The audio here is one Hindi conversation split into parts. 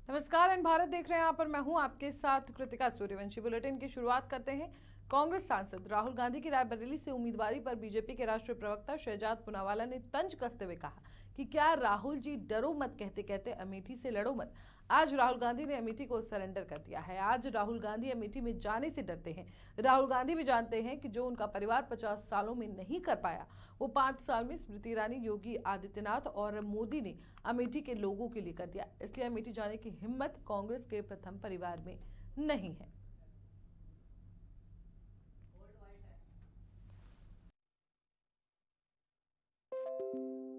नमस्कार, एंड भारत देख रहे हैं आप, पर मैं हूं आपके साथ कृतिका सूर्यवंशी। बुलेटिन की शुरुआत करते हैं। कांग्रेस सांसद राहुल गांधी की रायबरेली से उम्मीदवारी पर बीजेपी के राष्ट्रीय प्रवक्ता शहजाद पूनावाला ने तंज कसते हुए कहा कि क्या राहुल जी डरो मत कहते कहते अमेठी से लड़ो मत। आज राहुल गांधी ने अमेठी को सरेंडर कर दिया है। आज राहुल गांधी अमेठी में जाने से डरते हैं। राहुल गांधी भी जानते हैं कि जो उनका परिवार 50 सालों में नहीं कर पाया, वो 5 साल में स्मृति ईरानी, योगी आदित्यनाथ और मोदी ने अमेठी के लोगों के लिए कर दिया। इसलिए अमेठी जाने की हिम्मत कांग्रेस के प्रथम परिवार में नहीं है।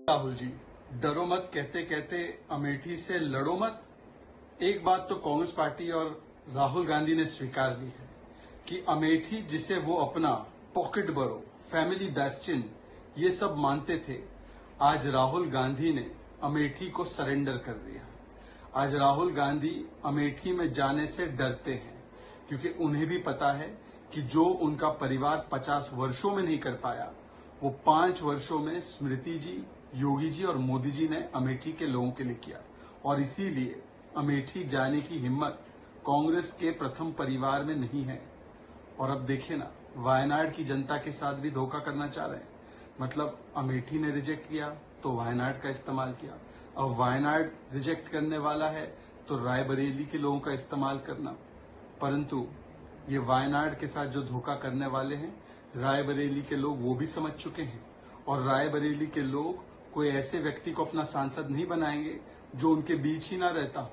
राहुल जी डरो मत कहते कहते अमेठी से लड़ो मत। एक बात तो कांग्रेस पार्टी और राहुल गांधी ने स्वीकार ली है कि अमेठी, जिसे वो अपना पॉकेट बरो, फैमिली बेस्टियन, ये सब मानते थे, आज राहुल गांधी ने अमेठी को सरेंडर कर दिया। आज राहुल गांधी अमेठी में जाने से डरते हैं क्योंकि उन्हें भी पता है कि जो उनका परिवार 50 वर्षों में नहीं कर पाया, वो 5 वर्षों में स्मृति जी, योगी जी और मोदी जी ने अमेठी के लोगों के लिए किया। और इसीलिए अमेठी जाने की हिम्मत कांग्रेस के प्रथम परिवार में नहीं है। और अब देखिए ना, वायनाड की जनता के साथ भी धोखा करना चाह रहे हैं। मतलब अमेठी ने रिजेक्ट किया तो वायनाड का इस्तेमाल किया। अब वायनाड रिजेक्ट करने वाला है तो रायबरेली के लोगों का इस्तेमाल करना। परंतु ये वायनाड के साथ जो धोखा करने वाले हैं, रायबरेली के लोग वो भी समझ चुके हैं। और रायबरेली के लोग कोई ऐसे व्यक्ति को अपना सांसद नहीं बनाएंगे जो उनके बीच ही ना रहता हो,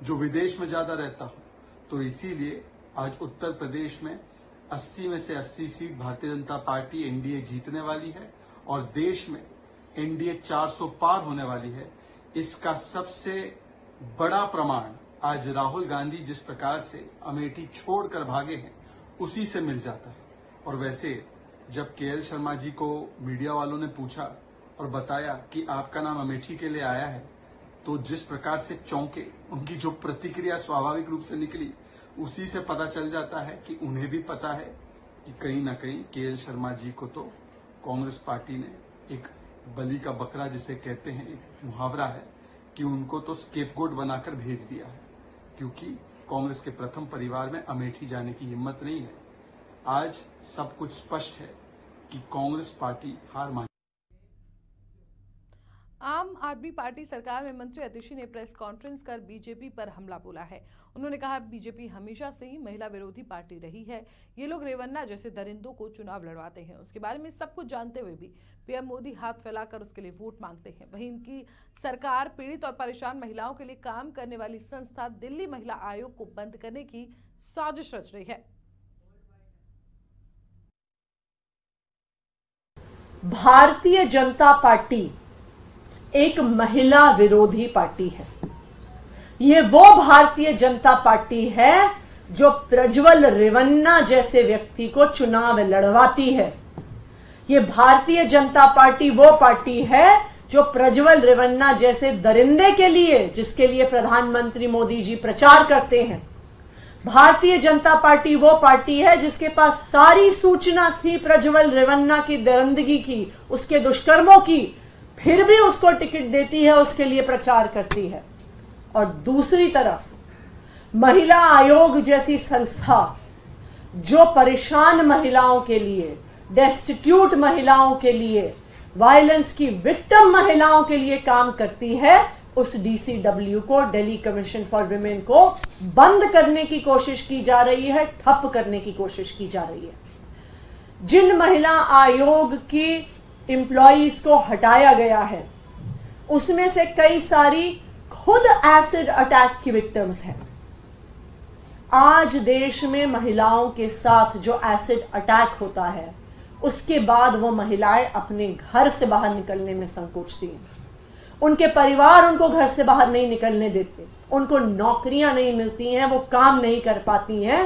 जो विदेश में ज्यादा रहता हो। तो इसीलिए आज उत्तर प्रदेश में 80 में से 80 seat Bharatiya Janata party NDA जीतने वाली है और देश में एनडीए 400 पार होने वाली है। इसका सबसे बड़ा प्रमाण आज राहुल गांधी जिस प्रकार से अमेठी छोड़कर भागे हैं, उसी से मिल जाता है। और वैसे जब केएल शर्मा जी को मीडिया वालों ने पूछा और बताया कि आपका नाम अमेठी के लिए आया है, तो जिस प्रकार से चौंके, उनकी जो प्रतिक्रिया स्वाभाविक रूप से निकली, उसी से पता चल जाता है कि उन्हें भी पता है कि कहीं ना कहीं केएल शर्मा जी को तो कांग्रेस पार्टी ने एक बलि का बकरा, जिसे कहते हैं, एक मुहावरा है कि उनको तो स्केपगोट बनाकर भेज दिया है। क्योंकि कांग्रेस के प्रथम परिवार में अमेठी जाने की हिम्मत नहीं है। आज सब कुछ स्पष्ट है कि कांग्रेस पार्टी हार मान। आम आदमी पार्टी सरकार में मंत्री अतिशी ने प्रेस कॉन्फ्रेंस कर बीजेपी पर हमला बोला है। उन्होंने कहा, बीजेपी हमेशा से ही महिला विरोधी पार्टी रही है। ये लोग रेवन्ना जैसे दरिंदों को चुनाव लड़वाते हैं। उसके बारे में सब कुछ जानते हुए भी पीएम मोदी हाथ फैलाकर उसके लिए वोट मांगते हैं। वहीं इनकी सरकार पीड़ित और परेशान महिलाओं के लिए काम करने वाली संस्था दिल्ली महिला आयोग को बंद करने की साजिश रच रही है। भारतीय जनता पार्टी एक महिला विरोधी पार्टी है। ये वो भारतीय जनता पार्टी है जो प्रज्वल रेवन्ना जैसे व्यक्ति को चुनाव लड़वाती है। ये भारतीय जनता पार्टी वो पार्टी है जो प्रज्वल रेवन्ना जैसे दरिंदे के लिए, जिसके लिए प्रधानमंत्री मोदी जी प्रचार करते हैं। भारतीय जनता पार्टी वो पार्टी है जिसके पास सारी सूचना थी प्रज्वल रेवन्ना की दरिंदगी की, उसके दुष्कर्मों की, फिर भी उसको टिकट देती है, उसके लिए प्रचार करती है। और दूसरी तरफ महिला आयोग जैसी संस्था जो परेशान महिलाओं के लिए, डेस्टिट्यूट महिलाओं के लिए, वायलेंस की विक्टिम महिलाओं के लिए काम करती है, उस डीसीडब्ल्यू को, दिल्ली कमीशन फॉर विमेन को बंद करने की कोशिश की जा रही है, ठप करने की कोशिश की जा रही है। जिन महिला आयोग की एम्प्लॉइज को हटाया गया है, उसमें से कई सारी खुद एसिड अटैक की विक्टिम्स हैं। आज देश में महिलाओं के साथ जो एसिड अटैक होता है, उसके बाद वो महिलाएं अपने घर से बाहर निकलने में संकोचती हैं। उनके परिवार उनको घर से बाहर नहीं निकलने देते, उनको नौकरियां नहीं मिलती हैं, वो काम नहीं कर पाती हैं।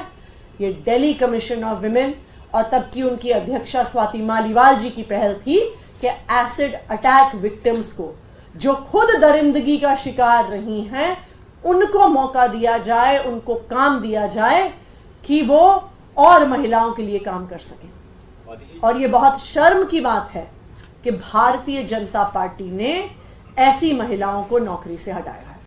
ये दिल्ली कमीशन ऑफ विमेन और तब की उनकी अध्यक्षा स्वाति मालीवाल जी की पहल थी कि एसिड अटैक विक्टिम्स को, जो खुद दरिंदगी का शिकार रही हैं, उनको मौका दिया जाए, उनको काम दिया जाए कि वो और महिलाओं के लिए काम कर सकें। और ये बहुत शर्म की बात है कि भारतीय जनता पार्टी ने ऐसी महिलाओं को नौकरी से हटाया है।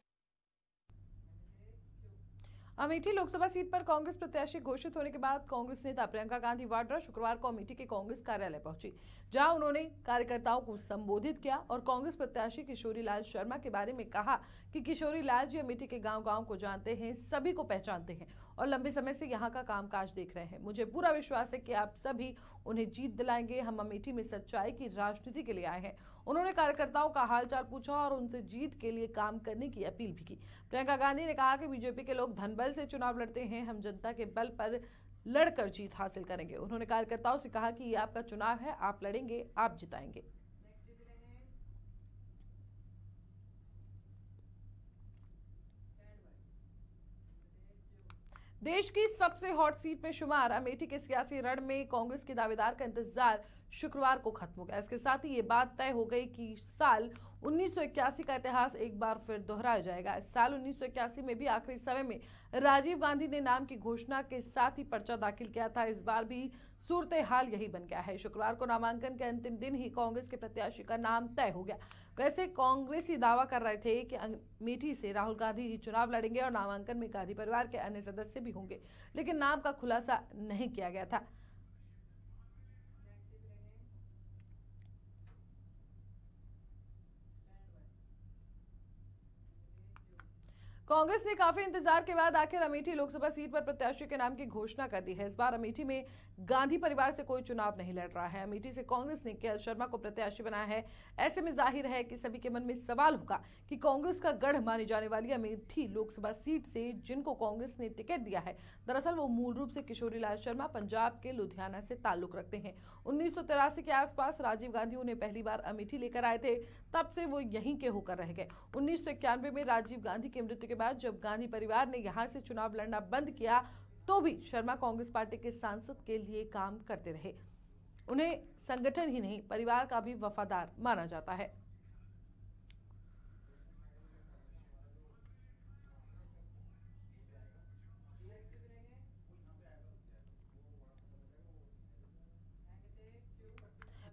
अमेठी लोकसभा सीट पर कांग्रेस प्रत्याशी घोषित होने के बाद कांग्रेस नेता प्रियंका गांधी वाड्रा शुक्रवार को अमेठी के कांग्रेस कार्यालय पहुंची, जहां उन्होंने कार्यकर्ताओं को संबोधित किया और कांग्रेस प्रत्याशी किशोरी लाल शर्मा के बारे में कहा कि किशोरी लाल जी अमेठी के गांव-गांव को जानते हैं, सभी को पहचानते हैं और लंबे समय से यहां का कामकाज देख रहे हैं। मुझे पूरा विश्वास है कि आप सभी उन्हें जीत दिलाएंगे। हम अमेठी में सच्चाई की राजनीति के लिए आए हैं। उन्होंने कार्यकर्ताओं का हालचाल पूछा और उनसे जीत के लिए काम करने की अपील भी की। प्रियंका गांधी ने कहा कि बीजेपी के लोग धनबल से चुनाव लड़ते हैं, हम जनता के बल पर लड़कर जीत हासिल करेंगे। उन्होंने कार्यकर्ताओं से कहा कि ये आपका चुनाव है, आप लड़ेंगे, आप जिताएंगे। देश की सबसे हॉट सीट में शुमार अमेठी के सियासी रण में कांग्रेस के दावेदार का इंतजार शुक्रवार को खत्म हो गया। इसके साथ ही ये बात तय हो गई कि साल 1981 का इतिहास एक बार फिर दोहराया जाएगा। इस साल 1981 में भी आखिरी समय में राजीव गांधी ने नाम की घोषणा के साथ ही पर्चा दाखिल किया था। इस बार भी सूरत हाल यही बन गया है। शुक्रवार को नामांकन के अंतिम दिन ही कांग्रेस के प्रत्याशी का नाम तय हो गया। वैसे कांग्रेसी दावा कर रहे थे कि अमेठी से राहुल गांधी ही चुनाव लड़ेंगे और नामांकन में गांधी परिवार के अन्य सदस्य भी होंगे, लेकिन नाम का खुलासा नहीं किया गया था। कांग्रेस ने काफी इंतजार के बाद आखिर अमेठी लोकसभा सीट पर प्रत्याशी के नाम की घोषणा कर दी है। इस बार अमेठी में गांधी परिवार से कोई चुनाव नहीं लड़ रहा है। अमेठी से कांग्रेस ने केएल शर्मा को प्रत्याशी बनाया है। ऐसे में जाहिर है कि सभी के मन में सवाल होगा कि कांग्रेस का गढ़ मानी जाने वाली अमेठी लोकसभा सीट से जिनको कांग्रेस ने टिकट दिया है, दरअसल वो मूल रूप से किशोरी लाल शर्मा पंजाब के लुधियाना से ताल्लुक रखते हैं। 1983 के आसपास राजीव गांधी उन्हें पहली बार अमेठी लेकर आए थे, तब से वो यहीं के होकर रह गए। 1991 में राजीव गांधी की मृत्यु के बाद जब गांधी परिवार ने यहां से चुनाव लड़ना बंद किया, तो भी शर्मा कांग्रेस पार्टी के सांसद के लिए काम करते रहे। उन्हें संगठन ही नहीं, परिवार का भी वफादार माना जाता है।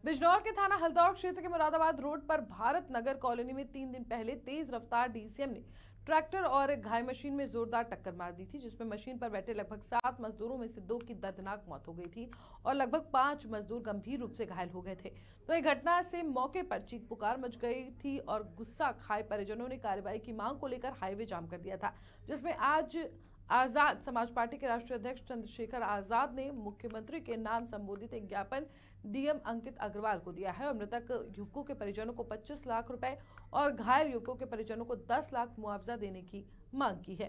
बिजनौर के थाना हल्दौर क्षेत्र के मुरादाबाद रोड पर भारत नगर कॉलोनी में 3 दिन पहले तेज रफ्तार डीसीएम ने ट्रैक्टर और घाई मशीन में जोरदार टक्कर मार दी थी, जिसमें मशीन पर बैठे लगभग 7 मजदूरों में से 2 की दर्दनाक मौत हो गई थी और लगभग 5 मजदूर गंभीर रूप से घायल हो गए थे। तो ये घटना से मौके पर चीख पुकार मच गई थी और गुस्सा खाए परिजनों ने कार्रवाई की मांग को लेकर हाईवे जाम कर दिया था, जिसमें आज आजाद समाज पार्टी के राष्ट्रीय अध्यक्ष चंद्रशेखर आजाद ने मुख्यमंत्री के नाम संबोधित एक ज्ञापन डीएम अंकित अग्रवाल को दिया है और मृतक युवकों के परिजनों को 25 लाख रुपए और घायल युवकों के परिजनों को 10 लाख मुआवजा देने की मांग की है।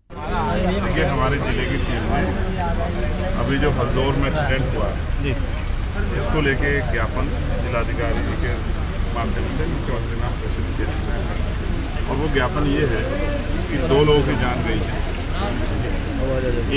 देखिए, हमारे जिले की टीम ने अभी जो हल्दौर में एक्सीडेंट हुआ जी, इसको लेके ज्ञापन जिलाधिकारी जी के माध्यम से मुख्यमंत्री नाम प्रेषित किया और वो ज्ञापन ये है कि 2 लोगों की जान गई है,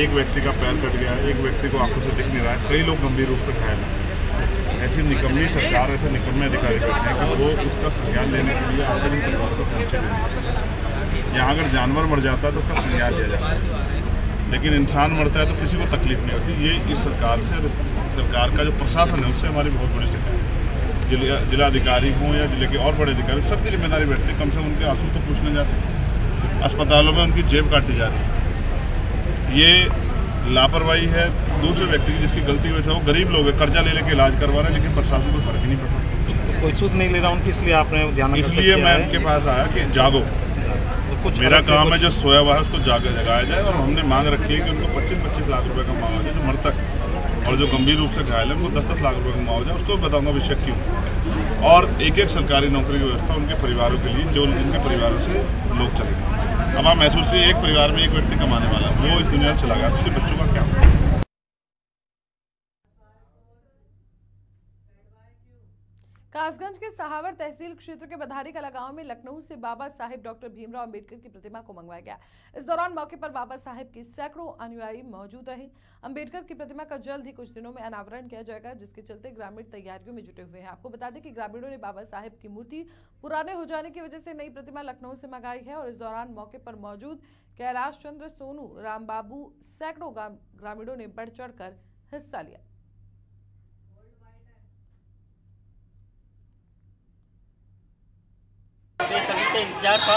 एक व्यक्ति का पैर कट गया, एक व्यक्ति को आंखों से दिख नहीं रहा है, कई लोग गंभीर रूप से घायल हैं। ऐसी निकम्मी सरकार, ऐसे निकम्मे अधिकारी करते हैं कि वो इसका संज्ञान लेने के लिए आखिरी परिवार को पहुँचे नहीं। यहाँ अगर जानवर मर जाता है तो उसका संज्ञान लिया जाता है, लेकिन इंसान मरता है तो किसी को तकलीफ नहीं होती। ये इस सरकार से, सरकार का जो प्रशासन है उससे हमारी बहुत बड़ी शिकायत है। जिलाधिकारी हों या जिले के और बड़े अधिकारी, सबकी जिम्मेदारी बैठती है, कम से कम उनके आंसू तो पूछने जाते हैं। अस्पतालों में उनकी जेब काटी जा रही है, ये लापरवाही है दूसरे व्यक्ति की, जिसकी गलती की वजह से वो गरीब लोग हैं, कर्जा ले लेके इलाज करवा रहे हैं, लेकिन प्रशासन को फर्क ही नहीं पड़ रहा। कोई सूद नहीं ले रहा उनकी, इसलिए आपने ध्यान, इसलिए मैं उनके पास आया कि जागो, कुछ मेरा काम है जो सोया हुआ है उसको जगाया जाए और हमने मांग रखी है कि उनको 25-25 लाख रुपए का मुआवजा जो मृतक और जो गंभीर रूप से घायल है उनको 10-10 लाख रुपए का मुआवजा, उसको बताऊंगा विषय क्यों, और एक सरकारी नौकरी की व्यवस्था उनके परिवारों के लिए जो जिनके परिवारों से लोग चले गए। अब आप महसूस कीजिए, एक परिवार में एक व्यक्ति कमाने वाला वो इस दुनिया से चला गया, उसके बच्चों का क्या? कासगंज के सहावर तहसील क्षेत्र के बधारी कला गांव में लखनऊ से बाबा साहेब डॉक्टर भीमराव अंबेडकर की प्रतिमा को मंगवाया गया। इस दौरान मौके पर बाबा साहेब के सैकड़ों अनुयायी मौजूद रहे। अंबेडकर की प्रतिमा का जल्द ही कुछ दिनों में अनावरण किया जाएगा, जिसके चलते ग्रामीण तैयारियों में जुटे हुए हैं। आपको बता दें कि ग्रामीणों ने बाबा साहेब की मूर्ति पुराने हो जाने की वजह से नई प्रतिमा लखनऊ से मंगाई है और इस दौरान मौके पर मौजूद कैलाश चंद्र सोनू, रामबाबू, सैकड़ों ग्रामीणों ने बढ़ चढ़ कर हिस्सा लिया। इंतजार था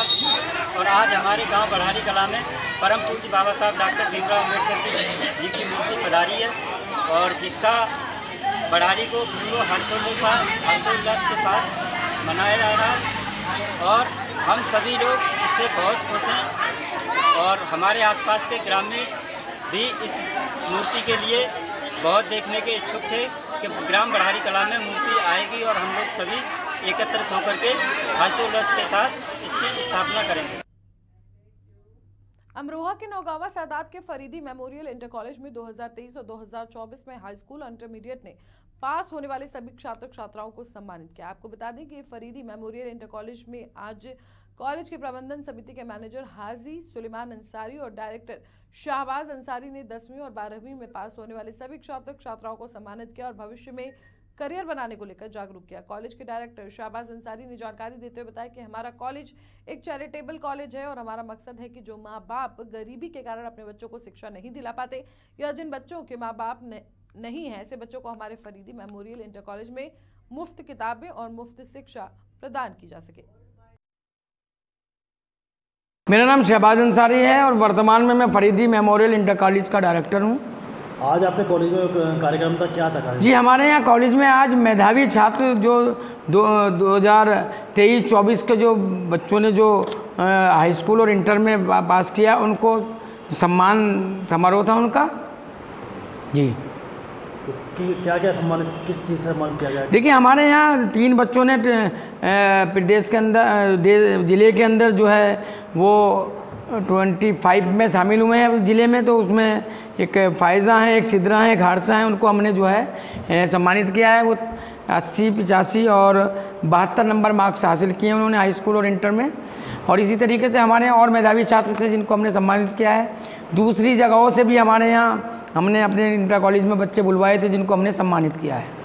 और आज हमारे गांव बढ़ारी कला में परम पूज्य बाबा साहब डॉक्टर भीमराव अम्बेडकर जी की मूर्ति पधारी है और जिसका बढ़ारी को पूरे हर्षोल्लास के साथ मनाया जा रहा है और हम सभी लोग इससे बहुत खुश हैं और हमारे आसपास के ग्रामीण भी इस मूर्ति के लिए बहुत देखने के इच्छुक थे कि ग्राम बढ़ारी कला में मूर्ति आएगी और हम लोग सभी एकत्रित होकर के हर्षोल्लास के साथ इसकी स्थापना करेंगे। अमरोहा के नौगावा सादात के फरीदी मेमोरियल इंटर कॉलेज में 2023 और 2024 में हाई स्कूल और इंटरमीडिएट ने पास होने वाले सभी छात्र छात्राओं को सम्मानित किया। आपको बता दें कि फरीदी मेमोरियल इंटर कॉलेज में आज कॉलेज के प्रबंधन समिति के मैनेजर हाजी सुलेमान अंसारी और डायरेक्टर शाहबाज अंसारी ने 10वीं और 12वीं में पास होने वाले सभी छात्र छात्राओं को सम्मानित किया और भविष्य में करियर बनाने को लेकर जागरूक किया। कॉलेज के डायरेक्टर शाहबाज अंसारी ने जानकारी देते हुए बताया कि हमारा कॉलेज एक चैरिटेबल कॉलेज है और हमारा मकसद है कि जो माँ बाप गरीबी के कारण अपने बच्चों को शिक्षा नहीं दिला पाते या जिन बच्चों के माँ बाप नहीं है, ऐसे बच्चों को हमारे फरीदी मेमोरियल इंटर कॉलेज में मुफ्त किताबें और मुफ्त शिक्षा प्रदान की जा सके। मेरा नाम शहबाज अंसारी है और वर्तमान में मैं फरीदी मेमोरियल इंटर कॉलेज का डायरेक्टर हूँ। आज आपके कॉलेज में कार्यक्रम था, क्या था कार्यक्रम? जी, हमारे यहाँ कॉलेज में आज मेधावी छात्र जो 2023-24 के जो बच्चों ने जो हाई स्कूल और इंटर में पास किया उनको सम्मान समारोह था उनका। जी, तो क्या क्या सम्मानित, किस चीज़ से सम्मानित किया गया? देखिए, हमारे यहाँ 3 बच्चों ने प्रदेश के अंदर ज़िले के अंदर जो है वो 25 में शामिल हुए हैं ज़िले में। तो उसमें एक फायज़ा है, एक सिद्रा है, एक हादसा है, उनको हमने जो है सम्मानित किया है। वो 80, 85 और 72 नंबर मार्क्स हासिल किए उन्होंने हाई स्कूल और इंटर में। और इसी तरीके से हमारे यहाँ और मेधावी छात्र थे जिनको हमने सम्मानित किया है। दूसरी जगहों से भी हमारे यहाँ हमने अपने इंटर कॉलेज में बच्चे बुलवाए थे जिनको हमने सम्मानित किया है।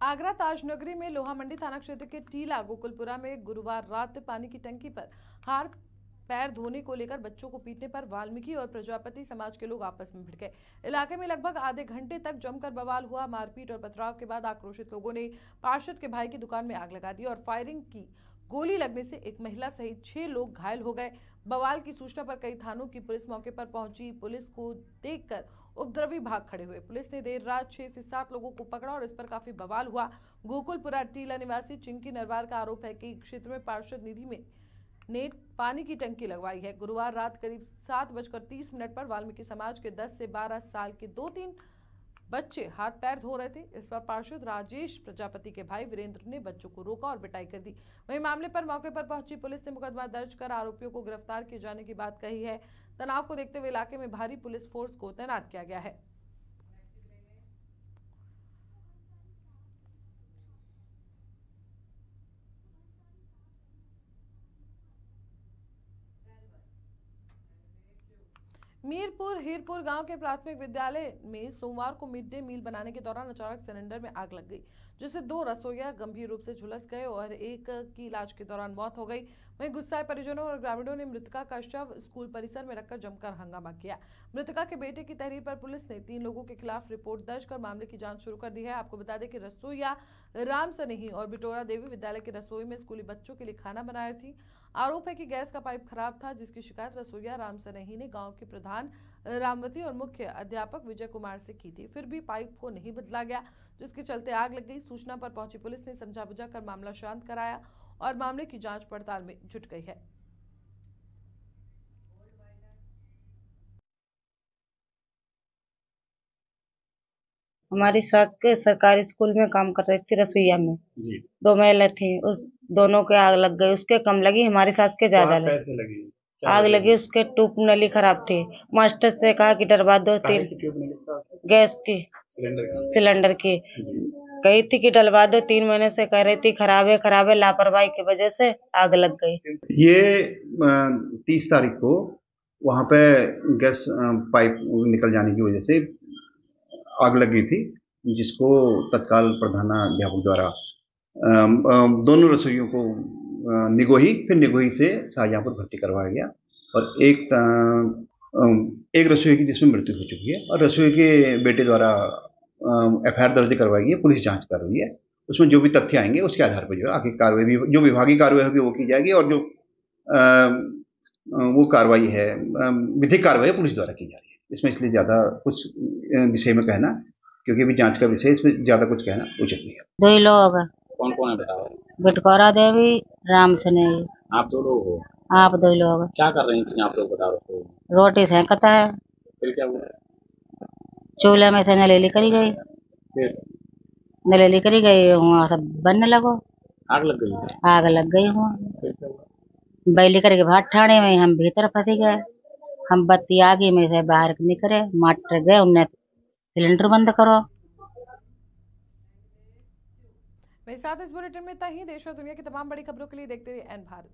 आगरा ताजनगरी में लोहा मंडी थाना क्षेत्र के टीला गोकुलपुरा में गुरुवार रात पानी की टंकी पर हाथ पैर धोने को लेकर बच्चों को पीटने पर वाल्मीकि और प्रजापति समाज के लोग आपस में भिड़ गए। इलाके में लगभग आधे घंटे तक जमकर बवाल हुआ। मारपीट और पथराव के बाद आक्रोशित लोगों ने पार्षद के भाई की दुकान में आग लगा दी और फायरिंग की। गोली लगने से एक महिला सहित 6 लोग घायल हो गए। बवाल की सूचना पर कई थानों की पुलिस मौके पर पहुंची। पुलिस को देखकर उपद्रवी भाग खड़े हुए। पुलिस ने देर रात 6 से 7 लोगों को पकड़ा और इस पर काफी बवाल हुआ। गोकुलपुरा टीला निवासी चिंकी नरवार का आरोप है कि क्षेत्र में पार्षद निधि में ने पानी की टंकी लगवाई है। गुरुवार रात करीब 7:30 पर वाल्मीकि समाज के 10 से 12 साल के 2-3 बच्चे हाथ पैर धो रहे थे। इस पर पार्षद राजेश प्रजापति के भाई वीरेंद्र ने बच्चों को रोका और पिटाई कर दी। वहीं मामले पर मौके पर पहुंची पुलिस ने मुकदमा दर्ज कर आरोपियों को गिरफ्तार किए जाने की बात कही है। तनाव को देखते हुए इलाके में भारी पुलिस फोर्स को तैनात किया गया है। मीरपुर हीरपुर गांव के प्राथमिक विद्यालय में सोमवार को मिड डे मील बनाने के दौरान अचानक सिलेंडर में आग लग गई, जिससे 2 रसोइया गंभीर रूप से झुलस गए और एक की इलाज के दौरान मौत हो गई। वहीं गुस्साए परिजनों और ग्रामीणों ने मृतका का शव स्कूल परिसर में रखकर जमकर हंगामा किया। मृतका के बेटे की तहरीर पर पुलिस ने 3 लोगों के खिलाफ रिपोर्ट दर्ज कर मामले की जांच शुरू कर दी है। आपको बता दें कि रसोइया राम सनेही और बिटोरा देवी विद्यालय की रसोई में स्कूली बच्चों के लिए खाना बना रही थी। आरोप है कि गैस का पाइप खराब था, जिसकी शिकायत रसोइया राम सनेही ने गांव के प्रधान रामवती और मुख्य अध्यापक विजय कुमार से की थी। फिर भी पाइप को नहीं बदला गया, जिसके चलते आग लग गई। सूचना पर पहुंची पुलिस ने समझा बुझा कर मामला शांत कराया और मामले की जांच पड़ताल में जुट गई है। हमारी सास के सरकारी स्कूल में काम कर रही थी, रसोईया में 2 महिला थी, उस दोनों के आग लग गई। उसके कम लगी, हमारी सास के ज्यादा लगी। आग लगी, उसके ट्यूब नली खराब थी। मास्टर से कहा कि डरवा दो, 3 गैस की सिलेंडर की कही थी कि डलवा दो। 3 महीने से कह रही थी खराब है, लापरवाही की वजह से आग लग गई। ये 30 तारीख को वहाँ पे गैस पाइप निकल जाने की वजह से आग लगी थी, जिसको तत्काल प्रधानाध्यापक द्वारा दोनों रसोइयों को निगोही, फिर निगोही से शाहजहाँपुर भर्ती करवाया गया और एक रसोई की जिसमें मृत्यु हो चुकी है और रसोई के बेटे द्वारा FIR दर्ज करवाई गई है। पुलिस जांच कर रही है उसमें जो भी तथ्य आएंगे उसके आधार पर जो है आगे कार्रवाई भी, जो विभागीय कार्रवाई होगी वो की जाएगी, और जो वो कार्रवाई है, विधिक कार्रवाई पुलिस द्वारा की जा रही है। इसमें इसलिए ज़्यादा कुछ विषय में कहना, क्योंकि अभी जांच का विषय, इसमें ज़्यादा कुछ कहना उचित नहीं है। दो लोग कौन कौन है बताओ? बिटकौरा देवी, राम सने। आप दो लोग हो? आप दो लोग। क्या कर रही थी आप लोग बताओ? रोटी सेंकता है। फिर क्या हुआ? चूल्हे में से नलेली करी गई। फिर नलेली करी गई, वहाँ सब बनने लगो। आग लग गई? आग लग गई हुआ। फिर क्या हुआ? बैली करके भाट ठाणे में हम भीतर फंस गए। हम बत्ती आगे में से बाहर निकले, माटर गए, उन्हें सिलेंडर बंद करो। मेरे साथ इस बुलेटिन में इतना ही। देश और दुनिया की तमाम बड़ी खबरों के लिए देखते रहिए एन भारत।